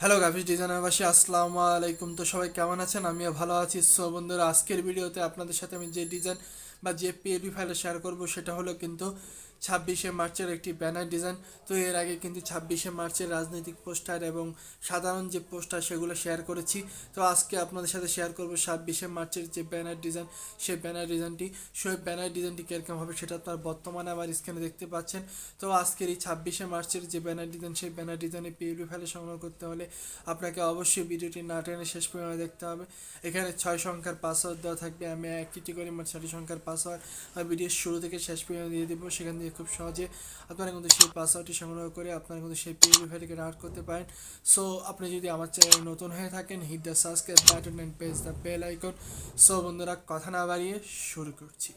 Hello graphics ডিজাইনারবাসী, আসসালামু আলাইকুম। তো সবাই কেমন আছেন? আমিও ভালো আছি। সো বন্ধুরা, আজকের ভিডিওতে আপনাদের সাথে আমি যে ডিজাইন বা যে পিএলপি ফাইলে শেয়ার করব সেটা হলো কিন্তু 26শে মার্চের একটি ব্যানার ডিজাইন। তো এর আগে কিন্তু 26শে মার্চের রাজনৈতিক পোস্টার এবং সাধারণ যে পোস্টার সেগুলো শেয়ার করেছি। তো আজকে আপনাদের সাথে শেয়ার করব 26শে মার্চের যে ব্যানার ডিজাইন, সেই ব্যানার ডিজাইনটি। সেই ব্যানার ডিজাইনটি কীরকম হবে সেটা আপনার বর্তমানে আমার স্ক্রিনে দেখতে পাচ্ছেন। তো আজকের এই 26শে মার্চের যে ব্যানার ডিজাইন, সেই ব্যানার ডিজাইনে পিএলপি ফাইলে সংগ্রহ করতে হলে আপনাকে অবশ্যই ভিডিওটি না টেনে শেষ পর্যন্ত দেখতে হবে। এখানে 6 সংখ্যার পাসওয়ার্ড দেওয়া থাকবে। আমি একটি করে 6টি সংখ্যার পাসওয়ার্ড ভিডিওর শুরু থেকে শেষ পর্যন্ত দিয়ে দেবো। সেখান থেকে খুব সহজে আপনারা কিন্তু সেই পাসওয়ার্ডটি সংগ্রহ করে আপনারা কিন্তু সেই পিএলপি ফাইলটিকে ডাউনলোড করতে পারেন। সো আপনি যদি আমার চ্যানেল নতুন হয়ে থাকেন, hit the subscribe button and press the bell icon. So বন্ধুরা, কথা না বাড়িয়ে শুরু করছি।